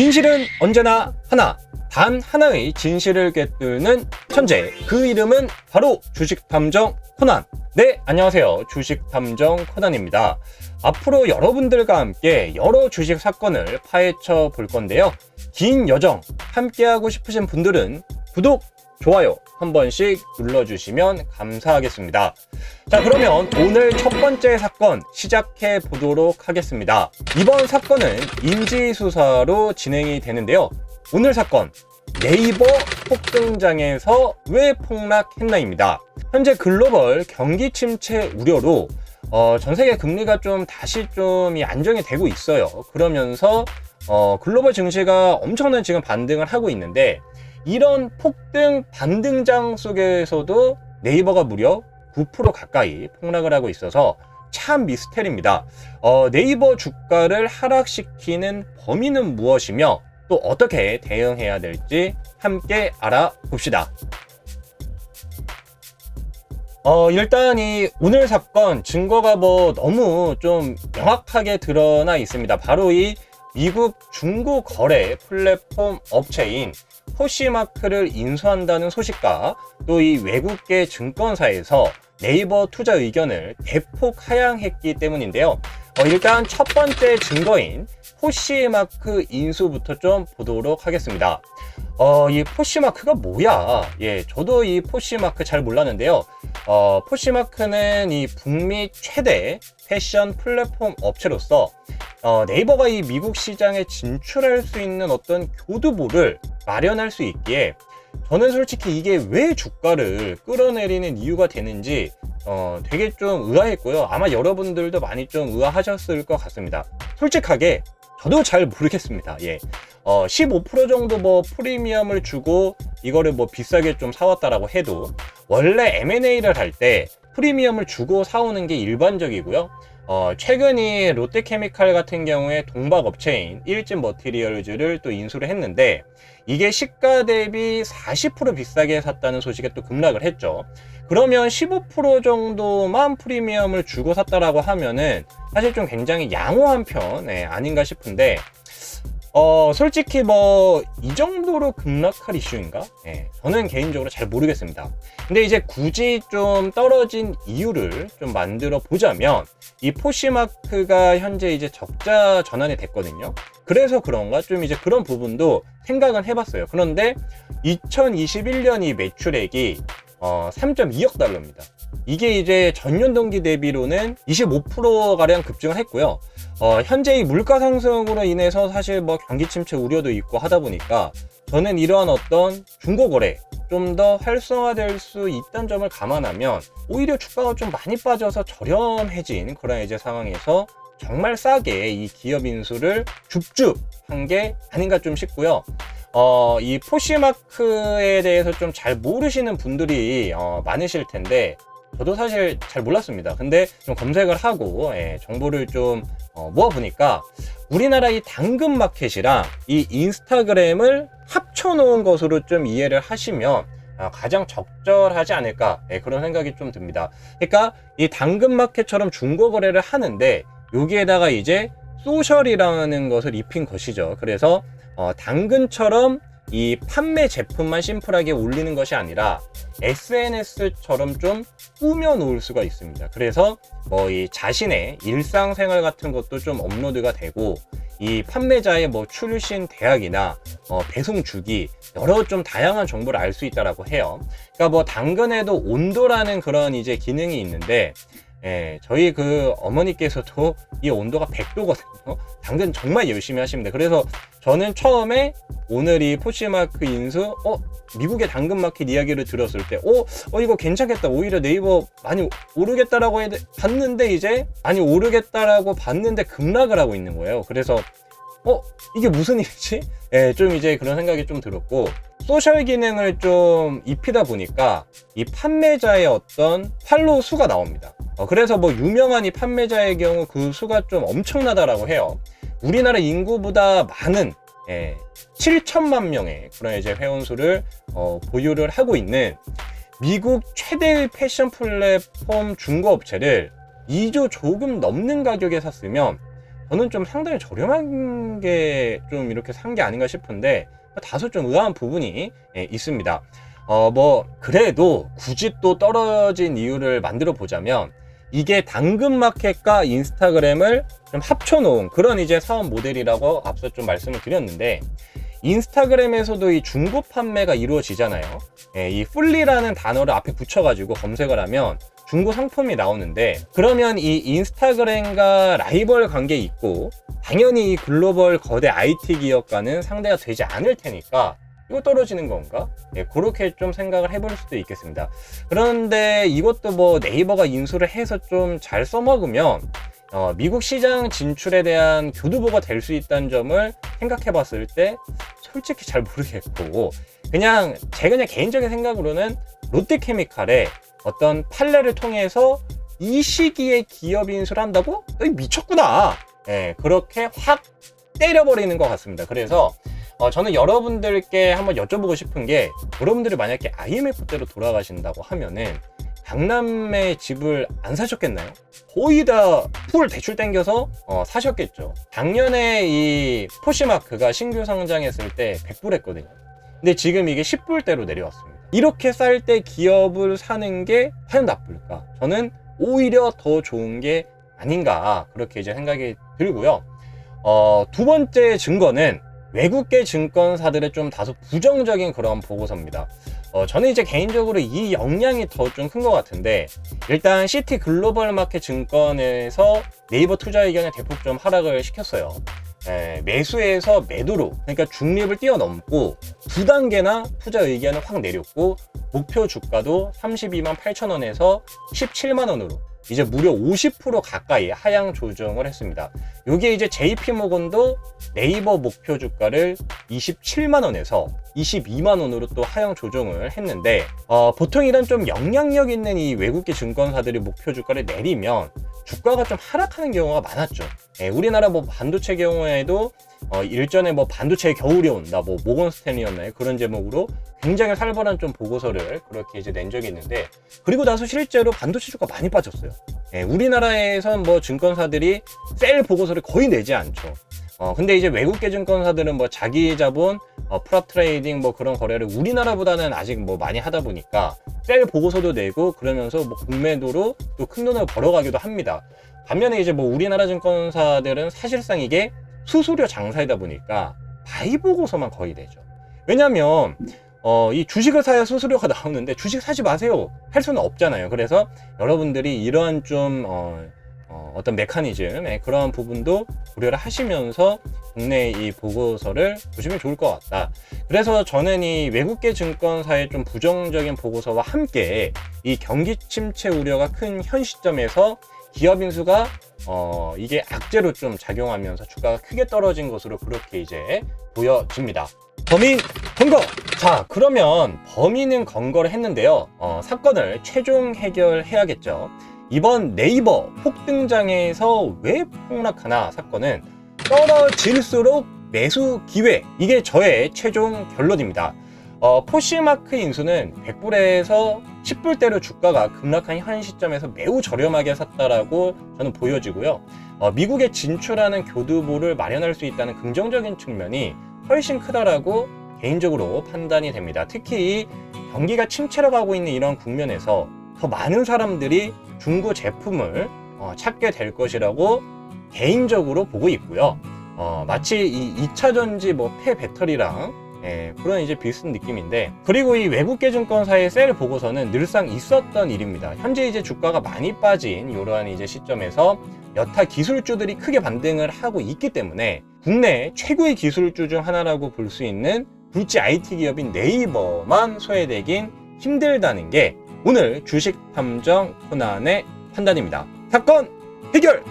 진실은 언제나 하나, 단 하나의 진실을 꿰뚫는 천재, 그 이름은 바로 주식탐정 코난. 네, 안녕하세요. 주식탐정 코난입니다. 앞으로 여러분들과 함께 여러 주식 사건을 파헤쳐 볼 건데요. 긴 여정 함께하고 싶으신 분들은 구독, 좋아요 한 번씩 눌러주시면 감사하겠습니다. 자, 그러면 오늘 첫 번째 사건 시작해 보도록 하겠습니다. 이번 사건은 인지수사로 진행이 되는데요. 오늘 사건, 네이버 폭등장에서 왜 폭락했나입니다. 현재 글로벌 경기 침체 우려로 전 세계 금리가 좀 다시 좀 안정이 되고 있어요. 그러면서 글로벌 증시가 엄청난 지금 반등을 하고 있는데, 이런 폭등 반등장 속에서도 네이버가 무려 9% 가까이 폭락을 하고 있어서 참 미스테리입니다. 네이버 주가를 하락시키는 범인은 무엇이며 또 어떻게 대응해야 될지 함께 알아봅시다. 일단 오늘 사건 증거가 너무 좀 명확하게 드러나 있습니다. 바로 이 미국 중고 거래 플랫폼 업체인 포시마크를 인수한다는 소식과 또 이 외국계 증권사에서 네이버 투자 의견을 대폭 하향했기 때문인데요. 일단 첫 번째 증거인 포시마크 인수부터 좀 보도록 하겠습니다. 이 포시마크가 뭐야? 예, 저도 이 포시마크 잘 몰랐는데요. 포시마크는 이 북미 최대 패션 플랫폼 업체로서 네이버가 이 미국 시장에 진출할 수 있는 어떤 교두보를 마련할 수 있기에, 저는 솔직히 이게 왜 주가를 끌어내리는 이유가 되는지 되게 좀 의아했고요. 아마 여러분들도 많이 좀 의아하셨을 것 같습니다. 솔직하게 저도 잘 모르겠습니다. 예. 15% 정도 프리미엄을 주고 이거를 비싸게 좀 사왔다라고 해도, 원래 M&A를 할 때 프리미엄을 주고 사오는 게 일반적이고요. 최근 이 롯데케미칼 같은 경우에 동박업체인 일진 머티리얼즈를 또 인수를 했는데, 이게 시가 대비 40% 비싸게 샀다는 소식에 또 급락을 했죠. 그러면 15% 정도만 프리미엄을 주고 샀다라고 하면은 사실 좀 굉장히 양호한 편 아닌가 싶은데, 솔직히 이 정도로 급락할 이슈인가? 저는 개인적으로 잘 모르겠습니다. 근데 이제 굳이 좀 떨어진 이유를 좀 만들어 보자면, 이 포시마크가 현재 이제 적자 전환이 됐거든요. 그래서 그런가? 좀 이제 그런 부분도 생각은 해봤어요. 그런데 2021년 이 매출액이 3.2억 달러입니다. 이게 이제 전년 동기 대비로는 25%가량 급증을 했고요. 현재 이 물가 상승으로 인해서 사실 경기 침체 우려도 있고 하다 보니까, 저는 이러한 어떤 중고거래 좀 더 활성화될 수 있다는 점을 감안하면 오히려 주가가 좀 많이 빠져서 저렴해진 그런 이제 상황에서 정말 싸게 이 기업 인수를 줍줍한 게 아닌가 좀 싶고요. 이 포시마크에 대해서 좀 잘 모르시는 분들이 많으실 텐데, 저도 사실 잘 몰랐습니다. 근데 좀 검색을 하고 정보를 좀 모아보니까, 우리나라 이 당근마켓이랑 이 인스타그램을 합쳐놓은 것으로 좀 이해를 하시면 가장 적절하지 않을까, 그런 생각이 좀 듭니다. 그러니까 이 당근마켓처럼 중고거래를 하는데, 여기에다가 이제 소셜이라는 것을 입힌 것이죠. 그래서 당근처럼 이 판매 제품만 심플하게 올리는 것이 아니라 SNS처럼 좀 꾸며 놓을 수가 있습니다. 그래서 이 자신의 일상생활 같은 것도 좀 업로드가 되고, 이 판매자의 출신 대학이나 배송 주기, 여러 좀 다양한 정보를 알 수 있다라고 해요. 그러니까 당근에도 온도라는 그런 이제 기능이 있는데, 저희 그 어머니께서도 이 온도가 100도거든요. 당근 정말 열심히 하십니다. 그래서 저는 처음에 오늘 이 포시마크 인수, 미국의 당근마켓 이야기를 들었을 때, 이거 괜찮겠다. 오히려 네이버 많이 오르겠다라고 봤는데, 이제 많이 오르겠다라고 봤는데 급락을 하고 있는 거예요. 그래서, 이게 무슨 일이지? 좀 이제 그런 생각이 좀 들었고, 소셜 기능을 좀 입히다 보니까 이 판매자의 어떤 팔로우 수가 나옵니다. 그래서 유명한 이 판매자의 경우 그 수가 좀 엄청나다라고 해요. 우리나라 인구보다 많은 7천만 명의 그런 이제 회원수를 보유를 하고 있는 미국 최대의 패션 플랫폼 중고업체를 2조 조금 넘는 가격에 샀으면 저는 좀 상당히 저렴한 게 좀 이렇게 산 게 아닌가 싶은데 다소 좀 의아한 부분이 있습니다. 뭐 그래도 굳이 또 떨어진 이유를 만들어 보자면 이게 당근마켓과 인스타그램을 좀 합쳐놓은 그런 이제 사업 모델이라고 앞서 좀 말씀을 드렸는데, 인스타그램에서도 이 중고 판매가 이루어지잖아요. 이 풀리라는 단어를 앞에 붙여가지고 검색을 하면 중고 상품이 나오는데, 그러면 이 인스타그램과 라이벌 관계에 있고 당연히 이 글로벌 거대 IT 기업과는 상대가 되지 않을 테니까 이거 떨어지는 건가? 그렇게 좀 생각을 해볼 수도 있겠습니다. 그런데 이것도 뭐 네이버가 인수를 해서 좀 잘 써먹으면 미국 시장 진출에 대한 교두보가 될 수 있다는 점을 생각해 봤을 때 솔직히 잘 모르겠고, 그냥 제가 그냥 개인적인 생각으로는 롯데케미칼의 어떤 판례를 통해서 이 시기에 기업 인수를 한다고? 미쳤구나. 그렇게 확 때려버리는 것 같습니다. 그래서 저는 여러분들께 한번 여쭤보고 싶은 게, 여러분들이 만약에 IMF대로 돌아가신다고 하면은 강남에 집을 안 사셨겠나요? 거의 다 풀 대출 땡겨서 사셨겠죠. 작년에 이 포시마크가 신규 상장했을 때 100불 했거든요. 근데 지금 이게 10불대로 내려왔습니다. 이렇게 쌀 때 기업을 사는 게 과연 나쁠까? 저는 오히려 더 좋은 게 아닌가, 그렇게 이제 생각이 들고요. 두 번째 증거는 외국계 증권사들의 좀 다소 부정적인 그런 보고서입니다. 저는 이제 개인적으로 이 영향이 더 좀 큰 것 같은데, 일단 시티 글로벌 마켓 증권에서 네이버 투자 의견을 대폭 좀 하락을 시켰어요. 매수에서 매도로, 그러니까 중립을 뛰어넘고 두 단계나 투자 의견을 확 내렸고, 목표 주가도 32만 8천 원에서 17만 원으로 이제 무려 50% 가까이 하향 조정을 했습니다. 여기에 이제 JP모건도 네이버 목표 주가를 27만 원에서 22만 원으로 또 하향 조정을 했는데, 보통 이런 좀 영향력 있는 이 외국계 증권사들이 목표 주가를 내리면 주가가 좀 하락하는 경우가 많았죠. 우리나라 뭐 반도체 경우에도 일전에 뭐 반도체의 겨울이 온다, 뭐 모건 스탠리였나요? 그런 제목으로 굉장히 살벌한 좀 보고서를 그렇게 이제 낸 적이 있는데, 그리고 나서 실제로 반도체 주가 많이 빠졌어요. 우리나라에선 뭐 증권사들이 셀 보고서를 거의 내지 않죠. 근데 이제 외국계 증권사들은 뭐 자기 자본, 프랍 트레이딩 뭐 그런 거래를 우리나라보다는 아직 뭐 많이 하다 보니까 셀 보고서도 내고 그러면서 뭐 공매도로 또 큰 돈을 벌어가기도 합니다. 반면에 이제 뭐 우리나라 증권사들은 사실상 이게 수수료 장사이다 보니까 바이 보고서만 거의 내죠. 왜냐면 이 주식을 사야 수수료가 나오는데 주식 사지 마세요 할 수는 없잖아요. 그래서 여러분들이 이러한 좀 어떤 메커니즘, 그러한 부분도 고려를 하시면서 국내 이 보고서를 보시면 좋을 것 같다. 그래서 저는 이 외국계 증권사의 좀 부정적인 보고서와 함께 이 경기 침체 우려가 큰 현 시점에서 기업 인수가 이게 악재로 좀 작용하면서 주가가 크게 떨어진 것으로 그렇게 이제 보여집니다. 범인 검거! 자, 그러면 범인은 검거를 했는데요. 사건을 최종 해결해야겠죠. 이번 네이버 폭등장에서 왜 폭락하나 사건은 떨어질수록 매수 기회, 이게 저의 최종 결론입니다. 포시마크 인수는 100불에서 10불대로 주가가 급락한 현 시점에서 매우 저렴하게 샀다라고 저는 보여지고요. 미국에 진출하는 교두보를 마련할 수 있다는 긍정적인 측면이 훨씬 크다라고 개인적으로 판단이 됩니다. 특히 경기가 침체로 가고 있는 이런 국면에서 더 많은 사람들이 중고 제품을 찾게 될 것이라고 개인적으로 보고 있고요. 마치 이 2차 전지 뭐 폐배터리랑 그런 이제 비슷한 느낌인데, 그리고 이 외국계 증권사의 셀 보고서는 늘상 있었던 일입니다. 현재 이제 주가가 많이 빠진 이러한 이제 시점에서 여타 기술주들이 크게 반등을 하고 있기 때문에 국내 최고의 기술주 중 하나라고 볼 수 있는 굴지 IT 기업인 네이버만 소외되긴 힘들다는 게 오늘 주식 탐정 코난의 판단입니다. 사건 해결!